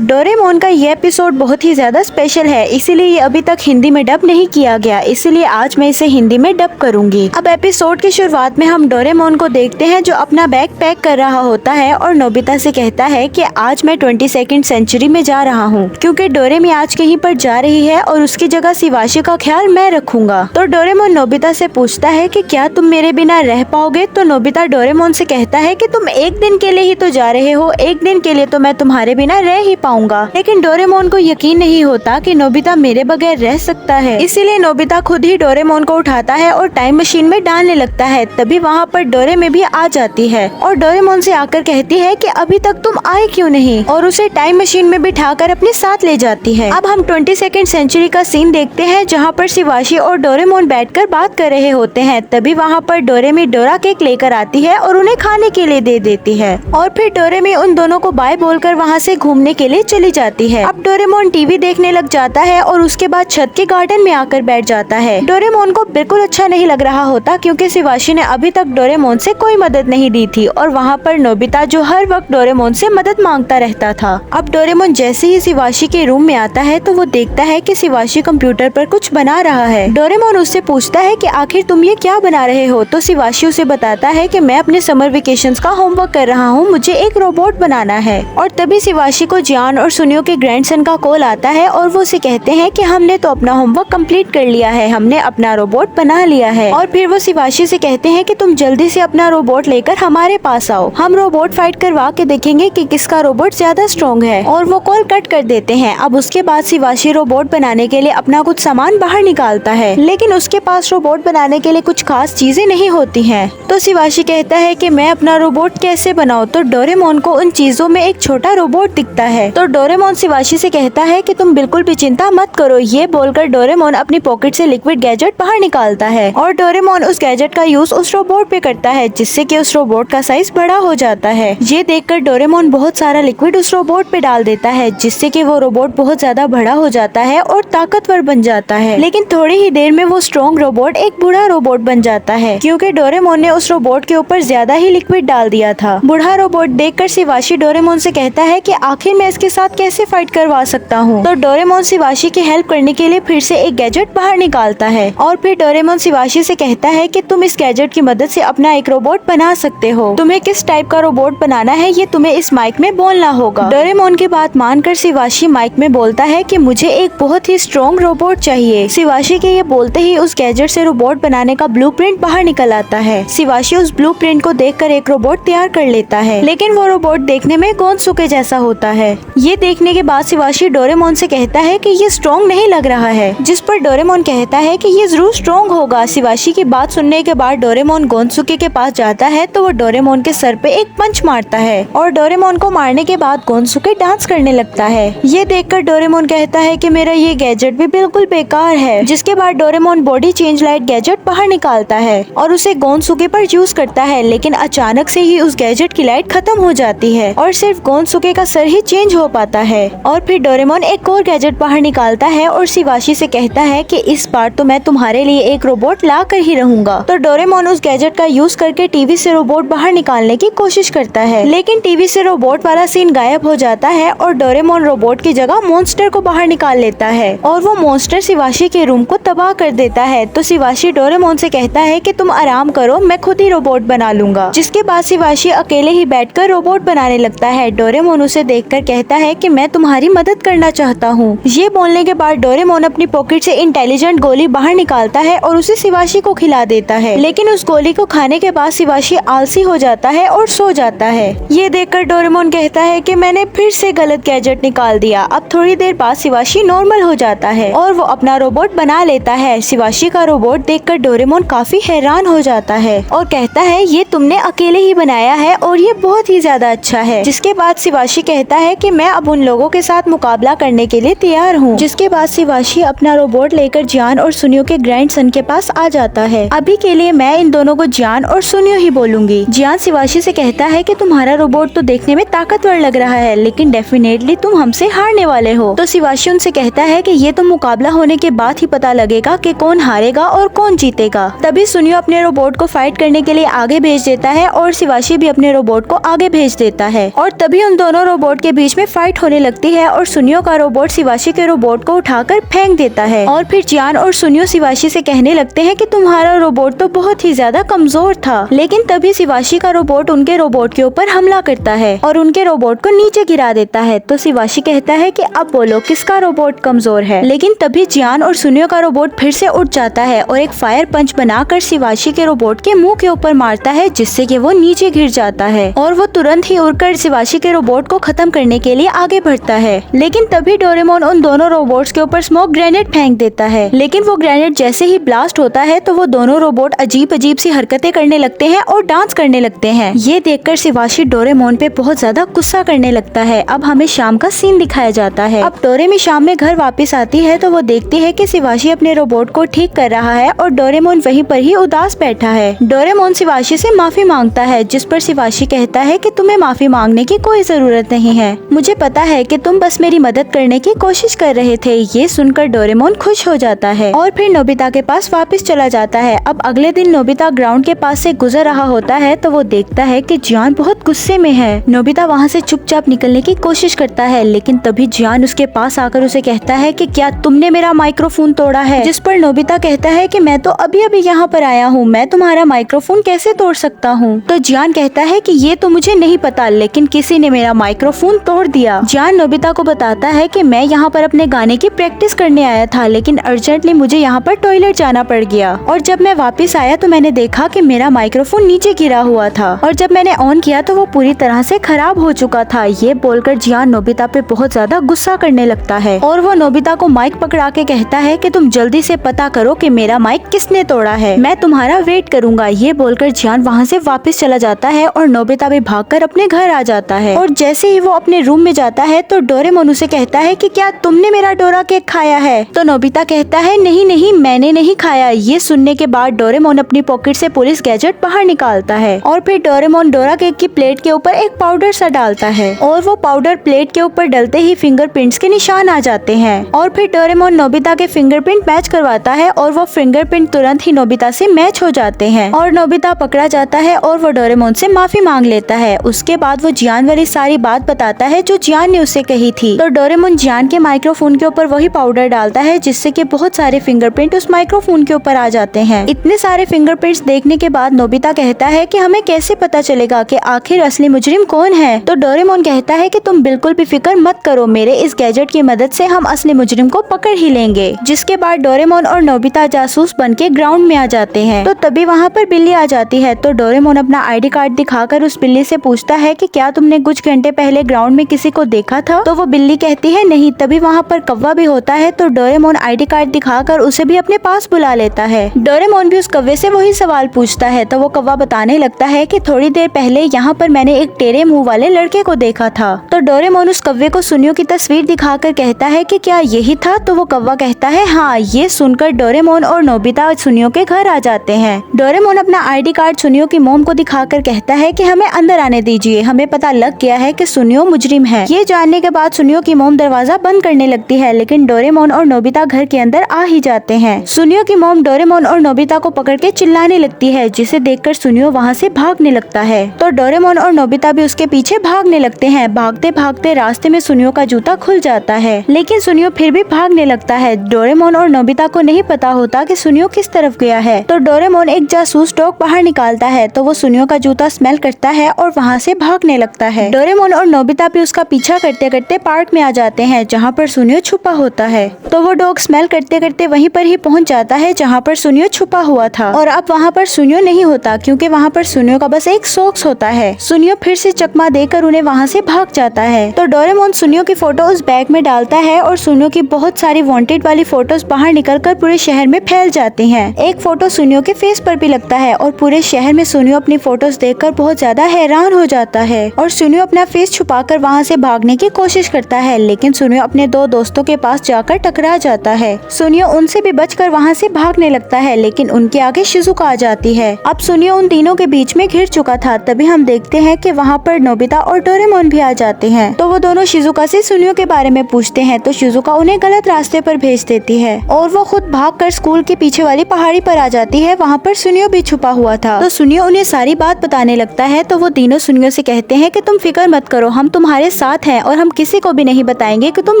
Doraemon का ये episode बहुत ही ज्यादा स्पेशल है, इसीलिए ये अभी तक हिंदी में डब नहीं किया गया, इसीलिए आज मैं इसे हिंदी में डब करूंगी। अब एपिसोड की शुरुआत में हम डोरेमोन को देखते हैं जो अपना बैग पैक कर रहा होता है और नोबिता से कहता है कि आज मैं 22वीं सेंचुरी में जा रहा हूँ क्योंकि डोरेमी आज कहीं पर जा रही है और उसकी जगह शिवाशी का ख्याल मैं रखूंगा। तो डोरेमोन नोबिता से पूछता है कि क्या तुम मेरे बिना रह पाओगे। तो नोबिता डोरेमोन से कहता है कि तुम एक दिन के लिए ही तो जा रहे हो, एक दिन के लिए तो मैं तुम्हारे बिना रह ही पाऊंगा। लेकिन डोरेमोन को यकीन नहीं होता कि नोबिता मेरे बगैर रह सकता है, इसीलिए नोबिता खुद ही डोरेमोन को उठाता है और टाइम मशीन में डालने लगता है। तभी वहाँ पर डोरेमी भी आ जाती है और डोरेमोन से आकर कहती है कि अभी तक तुम आए क्यों नहीं, और उसे टाइम मशीन में बिठाकर अपने साथ ले जाती है। अब हम 22वीं सेंचुरी का सीन देखते हैं जहाँ पर शिवाशी और डोरेमोन बैठकर बात कर रहे होते हैं। तभी वहाँ पर डोरेमी डोरा केक लेकर आती है और उन्हें खाने के लिए दे देती है और फिर डोरेमी उन दोनों को बाय बोलकर वहाँ से घूमने के लिए चली जाती है। अब डोरेमोन टीवी देखने लग जाता है और उसके बाद छत के गार्डन में आकर बैठ जाता है। डोरेमोन को बिल्कुल अच्छा नहीं लग रहा होता क्योंकि शिवाशी ने अभी तक डोरेमोन से कोई मदद नहीं दी थी और वहाँ पर नोबिता जो हर वक्त डोरेमोन से मदद मांगता रहता था। अब डोरेमोन जैसे ही शिवाशी के रूम में आता है तो वो देखता है कि शिवाशी कंप्यूटर पर कुछ बना रहा है। डोरेमोन उससे पूछता है कि आखिर तुम ये क्या बना रहे हो। तो शिवाशी उसे बताता है कि मैं अपने समर वेकेशंस का होमवर्क कर रहा हूँ, मुझे एक रोबोट बनाना है। और तभी शिवाशी को जियान और सुनियो के ग्रैंडसन का कॉल आता है और वो उसे कहते हैं कि हमने तो अपना होमवर्क कंप्लीट कर लिया है, हमने अपना रोबोट बना लिया है। और फिर वो शिवाशी से कहते हैं कि तुम जल्दी से अपना रोबोट लेकर हमारे पास आओ, हम रोबोट फाइट करवा के देखेंगे कि किसका रोबोट ज्यादा स्ट्रॉन्ग है। और वो कॉल कट कर देते हैं। अब उसके बाद शिवाशी रोबोट बनाने के लिए अपना कुछ सामान बाहर निकालता है, लेकिन उसके पास रोबोट बनाने के लिए कुछ खास चीजें नहीं होती हैं। तो शिवाशी कहता है कि मैं अपना रोबोट कैसे बनाऊं। तो डोरेमोन को उन चीजों में एक छोटा रोबोट दिखता है। तो डोरेमोन शिवाशी से कहता है कि तुम बिल्कुल भी चिंता मत करो। ये बोलकर डोरेमोन अपनी पॉकेट से लिक्विड गैजेट बाहर निकालता है और डोरेमोन उस गैजेट का यूज उस रोबोट पे करता है जिससे कि उस रोबोट का साइज बड़ा हो जाता है। ये देखकर डोरेमोन बहुत सारा लिक्विड उस रोबोट पे डाल देता है जिससे कि वो रोबोट बहुत ज्यादा बड़ा हो जाता है और ताकतवर बन जाता है। लेकिन थोड़ी ही देर में वो स्ट्रॉन्ग रोबोट एक बूढ़ा रोबोट बन जाता है क्योंकि डोरेमोन ने उस रोबोट के ऊपर ज्यादा ही लिक्विड डाल दिया था। बूढ़ा रोबोट देखकर शिवाशी डोरेमोन से कहता है कि आखिर मैं इसके साथ कैसे फाइट करवा सकता हूँ। तो डोरेमोन शिवाशी की हेल्प करने के लिए फिर से एक गैजेट बाहर निकालता है और फिर डोरेमोन शिवाशी से कहता है कि तुम इस गैजेट की मदद से अपना एक रोबोट बना सकते हो, तुम्हें किस टाइप का रोबोट बनाना है ये तुम्हें इस माइक में बोलना होगा। डोरेमोन की बात मानकर शिवाशी माइक में बोलता है कि मुझे एक बहुत ही स्ट्रॉन्ग रोबोट चाहिए। शिवाशी के ये बोलते ही उस गैजेट से रोबोट बनाने का ब्लूप्रिंट बाहर निकल आता है। शिवाशी उस ब्लूप्रिंट को देखकर एक रोबोट तैयार कर लेता है, लेकिन वो रोबोट देखने में गोंदसुके जैसा होता है। ये देखने के बाद शिवाशी डोरेमोन से कहता है कि ये स्ट्रॉन्ग नहीं लग रहा है, जिस पर डोरेमोन कहता है कि ये जरूर स्ट्रॉन्ग होगा। शिवाशी की बात सुनने के बाद डोरेमोन गोंदसुके के पास जाता है तो वो डोरेमोन के सर पे एक पंच मारता है और डोरेमोन को मारने के बाद गोंदसुके डांस करने लगता है। ये देखकर डोरेमोन कहता है कि मेरा ये गैजेट भी बिल्कुल बेकार है, जिसके बाद Doraemon body change light gadget बाहर निकालता है और उसे गोंदसुके पर यूज करता है, लेकिन अचानक से ही उस गैजेट की लाइट खत्म हो जाती है और सिर्फ गोंदसुके का सर ही चेंज हो पाता है। और फिर डोरेमोन एक और गैजेट बाहर निकालता है और शिवाशी से कहता है कि इस बार तो मैं तुम्हारे लिए एक रोबोट ला कर ही रहूंगा। तो डोरेमोन उस गैजेट का यूज करके टीवी से रोबोट बाहर निकालने की कोशिश करता है, लेकिन टीवी से रोबोट वाला सीन गायब हो जाता है और डोरेमोन रोबोट की जगह मॉन्स्टर को बाहर निकाल लेता है और वो मॉन्स्टर शिवाशी के रूम को तबाह कर देता है। तो शिवाशी डोरेमोन से कहता है कि तुम आराम करो, मैं खुद ही रोबोट बना लूंगा। जिसके बाद शिवाशी अकेले ही बैठकर रोबोट बनाने लगता है। डोरेमोन उसे देखकर कहता है कि मैं तुम्हारी मदद करना चाहता हूँ। ये बोलने के बाद डोरेमोन अपनी पॉकेट से इंटेलिजेंट गोली बाहर निकालता है और उसे शिवाशी को खिला देता है, लेकिन उस गोली को खाने के बाद शिवाशी आलसी हो जाता है और सो जाता है। ये देखकर डोरेमोन कहता है कि मैंने फिर से गलत गैजेट निकाल दिया। अब थोड़ी देर बाद शिवाशी नॉर्मल हो जाता है और वो अपना रोबोट बना लेता है। शिवाशी का रोबोट देखकर डोरेमोन काफी हैरान हो जाता है और कहता है ये तुमने अकेले ही बनाया है और ये बहुत ही ज्यादा अच्छा है। जिसके बाद शिवाशी कहता है कि मैं अब उन लोगों के साथ मुकाबला करने के लिए तैयार हूँ। जिसके बाद शिवाशी अपना रोबोट लेकर जियान और सुनियो के ग्रैंडसन के पास आ जाता है। अभी के लिए मैं इन दोनों को जियान और सुनियो ही बोलूंगी। जियान शिवाशी से कहता है कि तुम्हारा रोबोट तो देखने में ताकतवर लग रहा है, लेकिन डेफिनेटली तुम हमसे हारने वाले हो। तो शिवाशी उनसे कहता है कि ये तो मुकाबला होने के बाद ही पता लगेगा कि कौन हारेगा और कौन जीतेगा। तभी सुनियो अपने रोबोट को फाइट करने के लिए आगे भेज देता है और शिवाशी भी अपने रोबोट को आगे भेज देता है और तभी उन दोनों रोबोट के बीच में फाइट होने लगती है और सुनियो का रोबोट शिवाशी के रोबोट को उठाकर फेंक देता है। और फिर जियान और सुनियो शिवाशी से कहने लगते हैं कि तुम्हारा रोबोट तो बहुत ही ज्यादा कमजोर था। लेकिन तभी शिवाशी का रोबोट उनके रोबोट के ऊपर हमला करता है और उनके रोबोट को नीचे गिरा देता है। तो शिवाशी कहता है कि अब बोलो किसका रोबोट कमजोर है। लेकिन तभी जियान और सुनियो का रोबोट फिर से उठ जाता है और एक फायर पंच बनाकर शिवाशी के रोबोट के मुंह के ऊपर मारता है, जिससे कि वो नीचे गिर जाता है और वो तुरंत ही उड़कर शिवाशी के रोबोट को खत्म करने के लिए आगे बढ़ता है। लेकिन तभी डोरेमोन उन दोनों रोबोट्स के ऊपर स्मोक ग्रेनेड फेंक देता है। लेकिन वो ग्रेनेड जैसे ही ब्लास्ट होता है तो वो दोनों रोबोट अजीब अजीब सी हरकतें करने लगते हैं और डांस करने लगते हैं। ये देखकर शिवाशी डोरेमोन पे बहुत ज्यादा गुस्सा करने लगता है। अब हमें शाम का सीन दिखाया जाता है। अब डोरेमी शाम में घर वापस आती है तो वो देखती है कि शिवाशी अपने रोबोट को ठीक कर रहा है और डोरेमोन वहीं पर ही उदास बैठा है। डोरेमोन शिवाशी से माफी मांगता है, जिस पर शिवाशी कहता है कि तुम्हें माफी मांगने की कोई जरूरत नहीं है, मुझे पता है कि तुम बस मेरी मदद करने की कोशिश कर रहे थे। ये सुनकर डोरेमोन खुश हो जाता है और फिर नोबिता के पास वापस चला जाता है। अब अगले दिन नोबिता ग्राउंड के पास से गुजर रहा होता है तो वो देखता है कि जियान बहुत गुस्से में है। नोबिता वहाँ से चुपचाप निकलने की कोशिश करता है, लेकिन तभी जियान उसके पास आकर उसे कहता है कि क्या तुमने मेरा माइक्रोफोन तोड़ा है। जिस पर नोबिता कहता है कि मैं तो अभी अभी यहाँ पर आया हूँ, मैं तुम्हारा माइक्रोफोन कैसे तोड़ सकता हूँ। तो जियान कहता है कि ये तो मुझे नहीं पता, लेकिन किसी ने मेरा माइक्रोफोन तोड़ दिया। जियान नोबिता को बताता है कि मैं यहाँ पर अपने गाने की प्रैक्टिस करने आया था, लेकिन अर्जेंटली मुझे यहाँ पर टॉयलेट जाना पड़ गया और जब मैं वापस आया तो मैंने देखा कि मेरा माइक्रोफोन नीचे गिरा हुआ था और जब मैंने ऑन किया तो वो पूरी तरह से खराब हो चुका था। ये बोलकर जियान नोबिता पे बहुत ज्यादा गुस्सा करने लगता है और वो नोबिता को माइक पकड़ा के कहता है कि तुम जल्दी से पता करो कि मेरा माइक किसने तोड़ा है, मैं तुम्हारा वेट करूंगा। ये बोलकर जियान वहाँ से वापस चला जाता है और नोबिता भी भागकर अपने घर आ जाता है। और जैसे ही वो अपने रूम में जाता है तो डोरेमोन उसे कहता है कि क्या तुमने मेरा डोरा केक खाया है। तो नोबिता कहता है नहीं नहीं, मैंने नहीं खाया। ये सुनने के बाद डोरेमोन अपनी पॉकेट से पुलिस गैजेट बाहर निकालता है और फिर डोरेमोन डोरा केक की प्लेट के ऊपर एक पाउडर सा डालता है और वो पाउडर प्लेट के ऊपर डलते ही फिंगरप्रिंट्स के निशान आ जाते हैं और फिर डोरेमोन नोबिता के फिंगरप्रिंट मैच करवाता है और वो फिंगरप्रिंट तुरंत ही नोबिता से मैच हो जाते हैं और नोबिता पकड़ा जाता है और वो डोरेमोन से माफी मांग लेता है। उसके बाद वो जियान वाली सारी बात बताता है जो जियान ने उससे कही थी। तो डोरेमोन जियान के माइक्रोफोन के ऊपर वही पाउडर डालता है, जिससे कि बहुत सारे फिंगरप्रिंट उस माइक्रोफोन के ऊपर आ जाते हैं। इतने सारे फिंगरप्रिंट्स देखने के बाद नोबिता कहता है कि हमें कैसे पता चलेगा कि आखिर असली मुजरिम कौन है। तो डोरेमोन कहता है कि तुम बिल्कुल भी फिक्र मत करो, मेरे इस गैजेट की मदद से हम असली मुजरिम को पकड़ ही लेंगे। जिसके बाद डोरेमोन और नोबिता जासूस बन के ग्राउंड में आ जाते हैं। तो तभी वहाँ पर बिल्ली आ जाती है। तो डोरेमोन अपना आईडी कार्ड दिखाकर उस बिल्ली से पूछता है कि क्या तुमने कुछ घंटे पहले ग्राउंड में किसी को देखा था। तो वो बिल्ली कहती है नहीं। तभी वहाँ पर कौवा भी होता है। तो डोरेमोन आईडी कार्ड दिखाकर उसे भी अपने पास बुला लेता है। डोरेमोन भी उस कौवे से वही सवाल पूछता है। तो वो कौवा बताने लगता है कि थोड़ी देर पहले यहाँ पर मैंने एक टेढ़े मुंह वाले लड़के को देखा था। तो डोरेमोन उस कौवे को सुनियो की तस्वीर दिखाकर कहता है कि क्या यही था। तो वो कौवा कहता है हाँ। ये सुनकर डोरेमोन और नोबिता सुनियो के घर आ जाते हैं। डोरेमोन अपना आईडी कार्ड सुनियो की मोम को दिखाकर कहता है कि हमें अंदर आने दीजिए, हमें पता लग गया है कि सुनियो मुजरिम है। ये जानने के बाद सुनियो की मोम दरवाजा बंद करने लगती है, लेकिन डोरेमोन और नोबिता घर के अंदर आ ही जाते हैं। सुनियो की मोम डोरेमोन और नोबिता को पकड़ के चिल्लाने लगती है, जिसे देखकर सुनियो वहाँ से भागने लगता है। तो डोरेमोन और नोबिता भी उसके पीछे भागने लगते हैं। भागते भागते रास्ते में सुनियो का जूता खुल जाता है, लेकिन सुनियो फिर भी भागने लगता है। डोरेमोन और नोबिता को नहीं पता होता कि सुनियो किस तरफ गया है। तो डोरेमोन एक जासूस डॉग बाहर निकालता है। तो वो सुनियो का जूता स्मेल करता है और वहाँ से भागने लगता है। डोरेमोन और नोबिता भी उसका पीछा करते करते पार्क में आ जाते हैं, जहाँ पर सुनियो छुपा होता है। तो वो डॉग स्मेल करते करते वहीं पर ही पहुँच जाता है जहाँ पर सुनियो छुपा हुआ था। और अब वहाँ पर सुनियो नहीं होता, क्योंकि वहाँ पर सुनियो का बस एक सॉक्स होता है। सुनियो फिर से चकमा देकर उन्हें वहाँ से भाग जाता है। तो डोरेमोन सुनियो की फोटो उस बैग में डालता है और सुनियो की बहुत सारी वांटेड वाली फोटोज बाहर निकलकर पूरे शहर में फैल जाती हैं। एक फोटो सुनियो के फेस पर भी लगता है और पूरे शहर में सुनियो अपनी फोटोज देखकर बहुत ज्यादा हैरान हो जाता है और सुनियो अपना फेस छुपाकर वहाँ से भागने की कोशिश करता है, लेकिन सुनियो अपने दो दोस्तों के पास जाकर टकरा जाता है। सुनियो उनसे भी बचकर वहाँ से भागने लगता है, लेकिन उनके आगे शिजुका आ जाती है। अब सुनियो उन तीनों के बीच में घिर चुका था। तभी हम देखते हैं कि वहाँ पर नोबिता और डोरेमोन भी आ जाते हैं। तो वो दोनों शिजुका से सुनियो के बारे में पूछते हैं। तो शिजुका उन्हें गलत रास्ते पर भेज देती है और वो खुद भागकर स्कूल के पीछे वाली पहाड़ी पर आ जाती है। वहाँ पर सुनियो भी छुपा हुआ था। तो सुनियो उन्हें सारी बात बताने लगता है। तो वो तीनों सुनियो से कहते हैं कि तुम फिक्र मत करो, हम तुम्हारे साथ हैं और हम किसी को भी नहीं बताएंगे कि तुम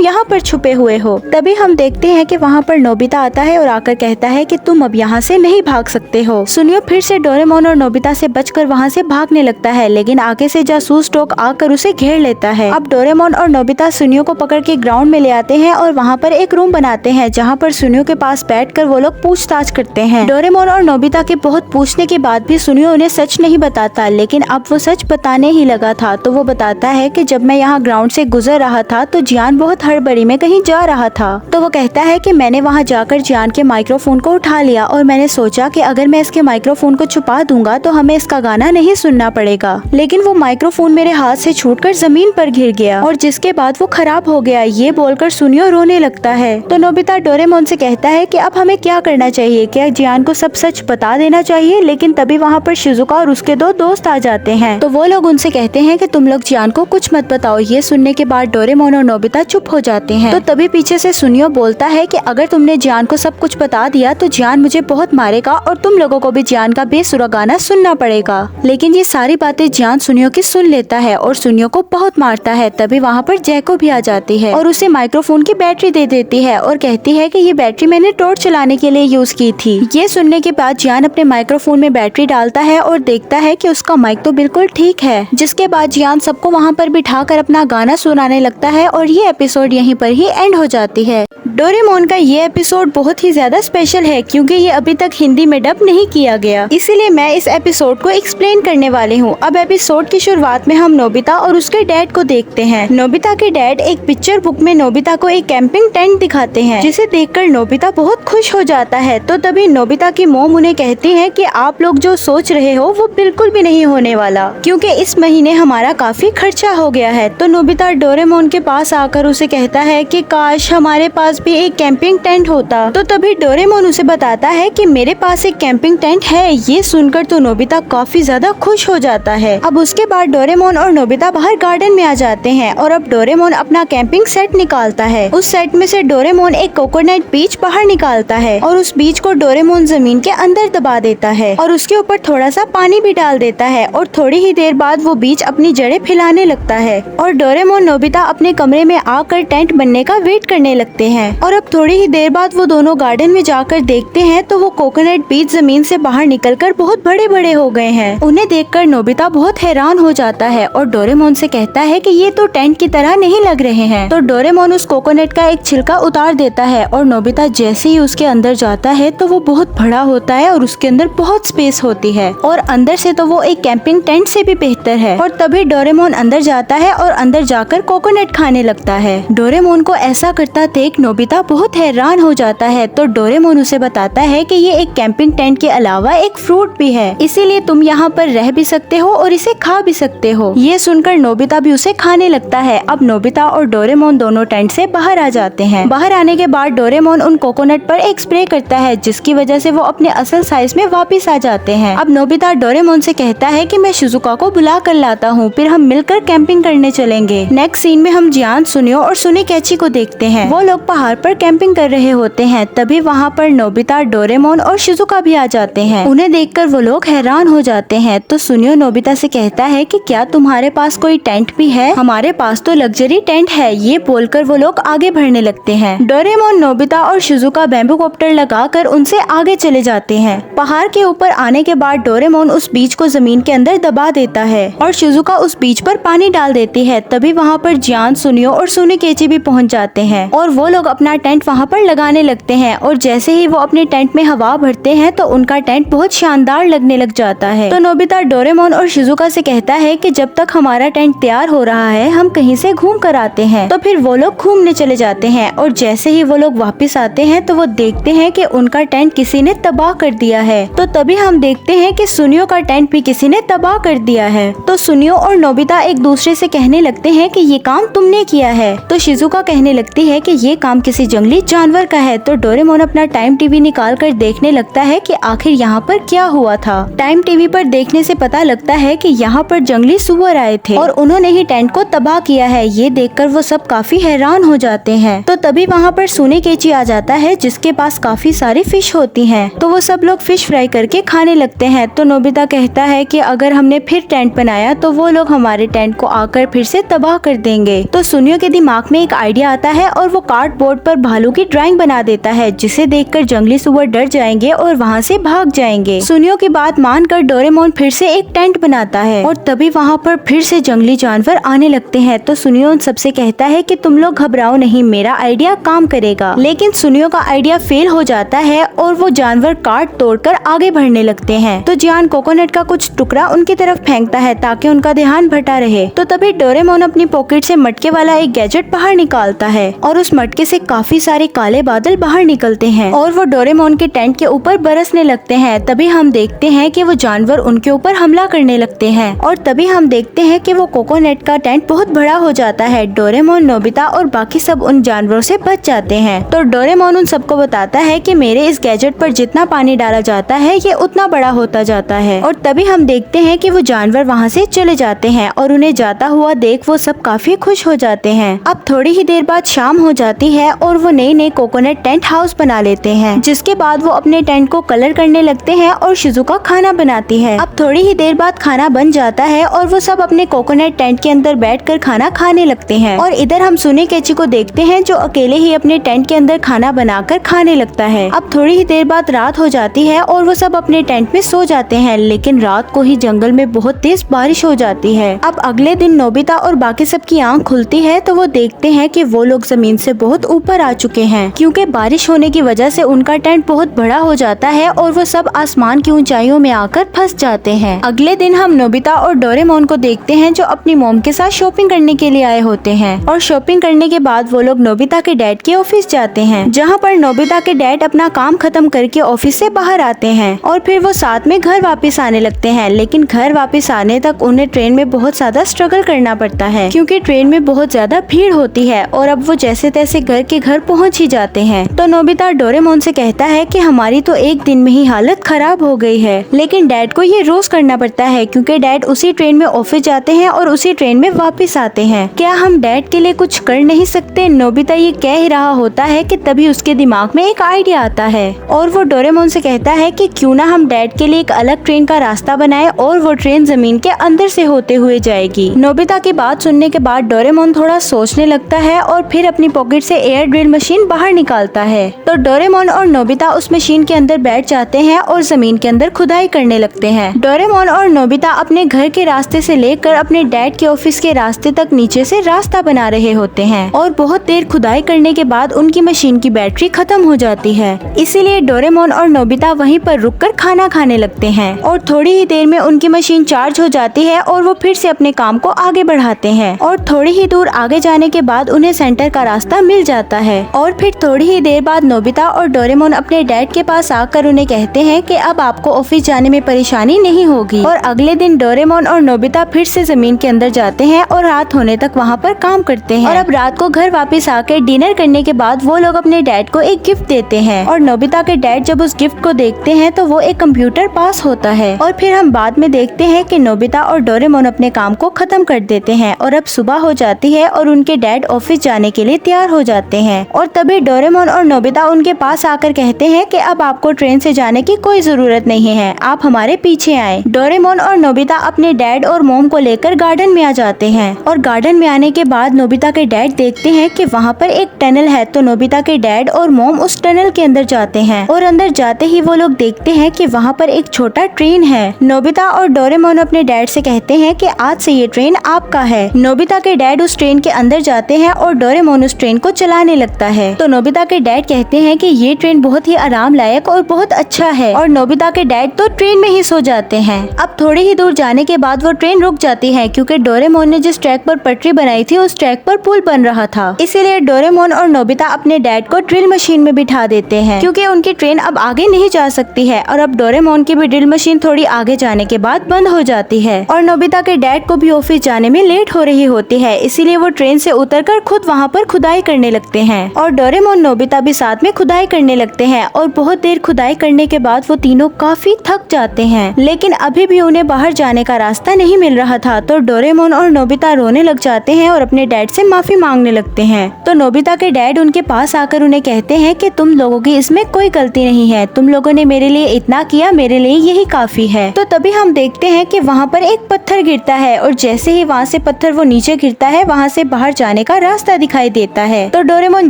यहाँ पर छुपे हुए हो। तभी हम देखते हैं कि वहाँ पर नोबिता आता है और आकर कहता है कि तुम अब यहाँ से नहीं भाग सकते हो। सुनियो फिर से डोरेमोन और नोबिता से बचकर वहाँ से भागने लगता है, लेकिन आगे से जासूस टोक आकर उसे घेर लेता है। अब डोरेमोन और नोबिता सुनियो को पकड़ के ग्राउंड में ले आते हैं और वहाँ पर एक रूम बनाते हैं जहाँ पर सुनियो के पास बैठकर वो लोग पूछताछ करते हैं। डोरेमोन और नोबिता के बहुत पूछने के बाद भी सुनियो उन्हें सच नहीं बताता, लेकिन अब वो सच बताने ही लगा था। तो वो बताता है कि जब मैं यहाँ ग्राउंड से गुजर रहा था तो जियान बहुत हड़बड़ी में कहीं जा रहा था। तो वो कहता है कि मैंने वहाँ जाकर जियान के माइक्रोफोन को उठा लिया और मैंने सोचा कि अगर मैं इसके माइक्रोफोन को छुपा दूंगा तो हमें इसका गाना नहीं सुनना पड़ेगा, लेकिन वो माइक्रोफोन मेरे हाथ से छूटकर जमीन पर गिर गया और जिसके बाद वो खराब हो गया। ये बोलकर सुनियो रोने लगता है। तो नोबिता डोरेमोन से कहता है कि अब हमें क्या करना चाहिए, क्या जियान को सब सच बता देना चाहिए। लेकिन तभी वहाँ पर शिजुका और उसके दो दोस्त आ जाते हैं। तो वो लोग उनसे कहते हैं कि तुम लोग जियान को कुछ मत बताओ। ये सुनने के बाद डोरेमोन और नोबिता चुप हो जाते हैं। तो तभी पीछे से सुनियो बोलता है कि अगर तुमने जियान को सब कुछ बता दिया तो जियान मुझे बहुत मारेगा और तुम लोगों को भी जियान का बेसुरा गाना सुनना पड़ेगा। लेकिन ये सारी बातें जियान सुनियो की सुन लेता है और सुनियो को बहुत मारता है। तभी वहाँ पर जैको भी आ जाती है और उसे माइक्रोफोन की बैटरी दे देती है और कहती है कि ये बैटरी मैंने टॉर्च चलाने के लिए यूज की थी। ये सुनने के बाद जियान अपने माइक्रोफोन में बैटरी डालता है और देखता है कि उसका माइक तो बिल्कुल ठीक है। जिसके बाद जियान सबको वहाँ पर बिठाकर अपना गाना सुनाने लगता है और ये एपिसोड यहीं पर ही एंड हो जाती है। डोरेमोन का ये एपिसोड बहुत ही ज्यादा स्पेशल है क्योंकि ये अभी तक हिंदी में डब नहीं किया गया, इसीलिए मैं इस एपिसोड को एक्सप्लेन करने वाली हूँ। अब एपिसोड की शुरुआत में हम नोबिता और उसके डैड को देखते हैं। नोबिता के डैड एक पिक्चर बुक में नोबिता को एक कैंपिंग टेंट दिखाते हैं, जिसे देखकर नोबिता बहुत खुश हो जाता है। तो तभी नोबिता की मॉम उन्हें कहती है कि आप लोग जो सोच रहे हो वो बिल्कुल भी नहीं होने वाला, क्योंकि इस महीने हमारा काफी खर्चा हो गया है। तो नोबिता डोरेमोन के पास आकर उसे कहता है कि काश हमारे पास भी एक कैंपिंग टेंट होता। तो तभी डोरेमोन उसे बताता है कि मेरे पास एक कैंपिंग टेंट है। ये सुनकर तो नोबिता काफी ज्यादा खुश हो जाता है। अब उसके बाद डोरेमोन और नोबिता बाहर गार्डन में आ जाते हैं और अब डोरेमोन अपना कैंपिंग सेट निकालता है। उस सेट में से डोरेमोन एक कोकोनट बीज बाहर निकालता है और उस बीज को डोरेमोन जमीन के अंदर दबा देता है और उसके ऊपर थोड़ा सा पानी भी डाल देता है और थोड़ी ही देर बाद वो बीज अपनी जड़ें फैलाने लगता है और डोरेमोन नोबिता अपने कमरे में आकर टेंट बनने का वेट करने लगते हैं। और अब थोड़ी ही देर बाद वो दोनों गार्डन में जाकर देखते हैं तो वो कोकोनट बीज जमीन से बाहर निकलकर बहुत बड़े बड़े हो गए हैं। उन्हें देखकर नोबिता बहुत हैरान हो जाता है और डोरेमोन से कहता है कि ये तो टेंट की तरह नहीं लग रहे हैं। तो डोरेमोन उस कोकोनट का एक छिलका उतार देता है और नोबिता जैसे ही उसके अंदर जाता है तो वो बहुत बड़ा होता है और उसके अंदर बहुत स्पेस होती है और अंदर से तो वो एक कैंपिंग टेंट से भी बेहतर है। और तभी डोरेमोन अंदर जाता है और अंदर जाकर कोकोनट खाने लगता है। डोरेमोन को ऐसा करता देख नोबिता बहुत हैरान हो जाता है। तो डोरेमोन उसे बताता है कि ये एक कैंपिंग टेंट के अलावा एक फ्रूट भी है, इसीलिए तुम यहाँ पर रह भी सकते हो और इसे खा भी सकते हो। ये सुनकर नोबिता भी उसे खाने लगता है। अब नोबिता और डोरेमोन दोनों टेंट से बाहर आ जाते हैं। बाहर आने के बाद डोरेमोन उन कोकोनट पर एक स्प्रे करता है, जिसकी वजह से वो अपने असल साइज में वापस आ जाते हैं। अब नोबिता डोरेमोन से कहता है कि मैं शिजुका को बुला कर लाता हूँ, फिर हम मिलकर कैंपिंग करने चलेंगे। नेक्स्ट सीन में हम जियान, सुनियो और सुनिकेची को देखते हैं। वो लोग पहाड़ पर कैंपिंग कर रहे होते हैं। तभी वहाँ पर नोबिता, डोरेमोन और शिजुका भी आ जाते हैं। उन्हें देखकर वो लोग हैरान हो जाते हैं। तो सुनियो नोबिता से कहता है कि क्या तुम्हारे पास कोई टेंट भी है? हमारे पास तो लग्जरी टेंट है। ये बोलकर वो लोग आगे बढ़ने लगते हैं। डोरेमोन, नोबिता और शिजुका बैम्बू कॉप्टर लगाकर उनसे आगे चले जाते हैं। पहाड़ के ऊपर आने के बाद डोरेमोन उस बीज को जमीन के अंदर दबा देता है और शिजुका उस बीज पर पानी डाल देती है। तभी वहाँ पर जियान, सुनियो और सुनिकेची भी पहुँच जाते हैं और वो लोग अपना टेंट वहाँ पर लगाने लगते हैं। और जैसे ही वो अपने टेंट में हवा भरते हैं तो उनका टेंट बहुत शानदार लगने लग जाता है। तो नोबिता डोरेमोन और शिजुका से कहता है कि जब तक हमारा टेंट तैयार हो रहा है हम कहीं से घूम कर आते हैं। तो फिर वो लोग घूमने चले जाते हैं और जैसे ही वो लोग वापस आते हैं तो वो देखते हैं कि उनका टेंट किसी ने तबाह कर दिया है। तो तभी हम देखते हैं कि सुनियो का टेंट भी किसी ने तबाह कर दिया है। तो सुनियो और नोबिता एक दूसरे से कहने लगते हैं कि ये काम तुमने किया है। तो शिजुका कहने लगती है कि ये काम किसी जंगली जानवर का है। तो डोरेमोन अपना टाइम टीवी निकाल कर देखने लगता है कि आखिर यहाँ पर क्या हुआ था। टाइम टीवी पर देखने से पता लगता है कि यहाँ पर जंगली सुअर आए थे और उन्होंने ही टेंट को तबाह किया है। ये देखकर वो सब काफी हैरान हो जाते हैं। तो तभी वहाँ पर सुनेकेची आ जाता है जिसके पास काफी सारी फिश होती हैं। तो वो सब लोग फिश फ्राई करके खाने लगते हैं। तो नोबिता कहता है कि अगर हमने फिर टेंट बनाया तो वो लोग हमारे टेंट को आकर फिर से तबाह कर देंगे। तो सुनियो के दिमाग में एक आइडिया आता है और वो कार्डबोर्ड पर भालू की ड्राइंग बना देता है, जिसे देखकर जंगली सुअर डर जाएंगे और वहाँ से भाग जाएंगे। सुनियो की बात मानकर डोरेमोन फिर से एक टेंट बनाता है और तभी वहाँ पर फिर से जंगली जानवर आने लगते हैं। तो सुनियो उन सबसे कहता है कि तुम लोग घबराओ नहीं, मेरा आइडिया काम करेगा। लेकिन सुनियो का आइडिया फेल हो जाता है और वो जानवर कार्ड तोड़कर आगे बढ़ने लगते हैं। तो जियान कोकोनट का कुछ टुकड़ा उनकी तरफ फेंकता है ताकि उनका ध्यान भटा रहे। तो तभी डोरेमोन अपनी पॉकेट से मटके वाला एक गैजेट बाहर निकालता है और उस मटके से काफी सारे काले बादल बाहर निकलते हैं और वो डोरेमोन के टेंट के ऊपर बरसने लगते हैं। तभी हम देखते हैं कि वो जानवर उनके ऊपर हमला करने लगते हैं और तभी हम देखते हैं कि वो कोकोनट का टेंट बहुत बड़ा हो जाता है। डोरेमोन, नोबिता और बाकी सब उन जानवरों से बच जाते हैं। तो डोरेमोन उन सबको बताता है कि मेरे इस गैजेट पर जितना पानी डाला जाता है ये उतना बड़ा होता जाता है। और तभी हम देखते हैं कि वो जानवर वहाँ से चले जाते हैं और उन्हें जाता हुआ देख वो सब काफी खुश हो जाते हैं। अब थोड़ी ही देर बाद शाम हो जाती है और वो नए कोकोनट टेंट हाउस बना लेते हैं, जिसके बाद वो अपने टेंट को कलर करने लगते हैं और शिजुका खाना बनाती है। अब थोड़ी ही देर बाद खाना बन जाता है और वो सब अपने कोकोनट टेंट के अंदर बैठकर खाना खाने लगते हैं। और इधर हम सुनेकेची को देखते हैं जो अकेले ही अपने टेंट के अंदर खाना बनाकर खाने लगता है। अब थोड़ी ही देर बाद रात हो जाती है और वो सब अपने टेंट में सो जाते हैं, लेकिन रात को ही जंगल में बहुत तेज बारिश हो जाती है। अब अगले दिन नोबिता और बाकी सब की आंख खुलती है तो वो देखते हैं कि वो लोग जमीन से बहुत ऊपर आ चुके हैं, क्योंकि बारिश होने की वजह से उनका टेंट बहुत बड़ा हो जाता है और वो सब आसमान की ऊंचाइयों में आकर फंस जाते हैं। अगले दिन हम नोबिता और डोरेमोन को देखते हैं जो अपनी मॉम के साथ शॉपिंग करने के लिए आए होते हैं और शॉपिंग करने के बाद वो लोग नोबिता के डैड के ऑफिस जाते हैं, जहाँ पर नोबिता के डैड अपना काम खत्म करके ऑफिस से बाहर आते हैं और फिर वो साथ में घर वापस आने लगते हैं। लेकिन घर वापस आने तक उन्हें ट्रेन में बहुत ज्यादा स्ट्रगल करना पड़ता है, क्योंकि ट्रेन में बहुत ज्यादा भीड़ होती है और अब वो जैसे तैसे घर के घर पहुँच ही जाते हैं। तो नोबिता डोरेमोन से कहता है कि हमारी तो एक दिन में ही हालत खराब हो गई है, लेकिन डैड को ये रोज करना पड़ता है क्योंकि डैड उसी ट्रेन में ऑफिस जाते हैं और उसी ट्रेन में वापस आते हैं। क्या हम डैड के लिए कुछ कर नहीं सकते? नोबिता ये कह ही रहा होता है कि तभी उसके दिमाग में एक आइडिया आता है और वो डोरेमोन से कहता है कि क्यों ना हम डैड के लिए एक अलग ट्रेन का रास्ता बनाए और वो ट्रेन जमीन के अंदर से होते हुए जाएगी। नोबिता की बात सुनने के बाद डोरेमोन थोड़ा सोचने लगता है और फिर अपनी पॉकेट से एयर ड्रिल मशीन बाहर निकालता है। तो डोरेमोन और नोबिता उस मशीन के अंदर बैठ जाते हैं और जमीन के अंदर खुदाई करने लगते हैं। डोरेमोन और नोबिता अपने घर के रास्ते से लेकर अपने डैड के ऑफिस के रास्ते तक नीचे से रास्ता बना रहे होते हैं और बहुत देर खुदाई करने के बाद उनकी मशीन की बैटरी खत्म हो जाती है। इसीलिए डोरेमोन और नोबिता वहीं पर रुककर खाना खाने लगते हैं और थोड़ी ही देर में उनकी मशीन चार्ज हो जाती है और वो फिर से अपने काम को आगे बढ़ाते हैं और थोड़ी ही दूर आगे जाने के बाद उन्हें सेंटर का रास्ता मिल जाता है। और फिर थोड़ी ही देर बाद नोबिता और डोरेमोन अपने डैड के पास आकर उन्हें कहते हैं कि अब आपको ऑफिस जाने में परेशानी नहीं होगी। और अगले दिन डोरेमोन और नोबिता फिर से जमीन के अंदर जाते हैं और रात होने तक वहाँ पर काम करते हैं। और अब रात को घर वापस आकर डिनर करने के बाद वो लोग अपने डैड को एक गिफ्ट देते हैं और नोबिता के डैड जब उस गिफ्ट को देखते हैं तो वो एक कंप्यूटर पास होता है। और फिर हम बाद में देखते हैं कि नोबिता और डोरेमोन अपने काम को खत्म कर देते हैं और अब सुबह हो जाती है और उनके डैड ऑफिस जाने के लिए तैयार हो जाते हैं। और तभी डोरेमोन और नोबिता उनके पास आकर कहते हैं कि अब आपको ट्रेन से जाने की कोई जरूरत नहीं है, आप हमारे पीछे आए। डोरेमोन और नोबिता अपने डैड और मोम को लेकर गार्डन में आ जाते हैं और गार्डन में आने के बाद नोबिता के डैड देखते हैं कि वहाँ पर एक टनल है। तो नोबिता के डैड और मोम उस टनल के अंदर जाते हैं और अंदर जाते ही वो लोग देखते हैं कि वहाँ पर एक छोटा ट्रेन है। नोबिता और डोरेमोन अपने डैड से कहते हैं कि आज से ये ट्रेन आपका है। नोबिता के डैड उस ट्रेन के अंदर जाते हैं और डोरेमोन उस ट्रेन को चलाने लगता है। तो नोबिता के डैड कहते हैं कि ये ट्रेन बहुत ही आराम लायक और बहुत अच्छा है और नोबिता के डैड तो ट्रेन में ही सो जाते हैं। अब थोड़ी ही दूर जाने के बाद वो ट्रेन रुक जाती है क्योंकि डोरेमोन ने जिस ट्रैक पर पटरी बनाई थी उस ट्रैक पर पुल बन रहा था। इसीलिए डोरेमोन और नोबिता अपने डैड को ड्रिल मशीन में बिठा देते हैं क्योंकि उनकी ट्रेन अब आगे नहीं जा सकती है। और अब डोरेमोन की भी ड्रिल मशीन थोड़ी आगे जाने के बाद बंद हो जाती है और नोबिता के डैड को भी ऑफिस जाने में लेट हो रही होती है। इसीलिए वो ट्रेन से उतरकर खुद वहाँ पर खुदाई करने लगते लगते हैं और डोरेमोन नोबिता भी साथ में खुदाई करने लगते हैं और बहुत देर खुदाई करने के बाद वो तीनों काफी थक जाते हैं, लेकिन अभी भी उन्हें बाहर जाने का रास्ता नहीं मिल रहा था। तो डोरेमोन और नोबिता रोने लग जाते हैं और अपने डैड से माफी मांगने लगते हैं। तो नोबिता के डैड उनके पास आकर उन्हें कहते हैं कि तुम लोगों की इसमें कोई गलती नहीं है, तुम लोगों ने मेरे लिए इतना किया, मेरे लिए यही काफी है। तो तभी हम देखते हैं कि वहाँ पर एक पत्थर गिरता है और जैसे ही वहाँ से पत्थर वो नीचे गिरता है, वहाँ से बाहर जाने का रास्ता दिखाई देता है। तो डोरेमोन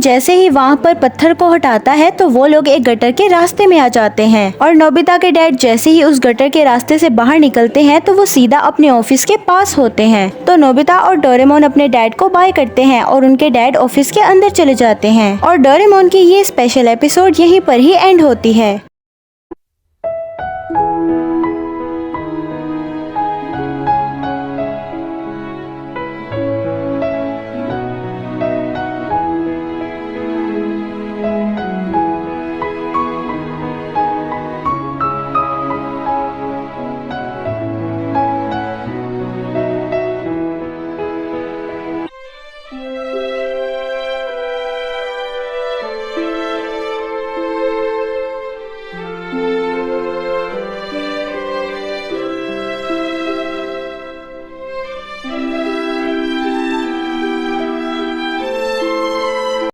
जैसे ही वहाँ पर पत्थर को हटाता है तो वो लोग एक गटर के रास्ते में आ जाते हैं और नोबिता के डैड जैसे ही उस गटर के रास्ते से बाहर निकलते हैं तो वो सीधा अपने ऑफिस के पास होते हैं। तो नोबिता और डोरेमोन अपने डैड को बाय करते हैं और उनके डैड ऑफिस के अंदर चले जाते हैं और डोरेमोन की ये स्पेशल एपिसोड यहीं पर ही एंड होती है।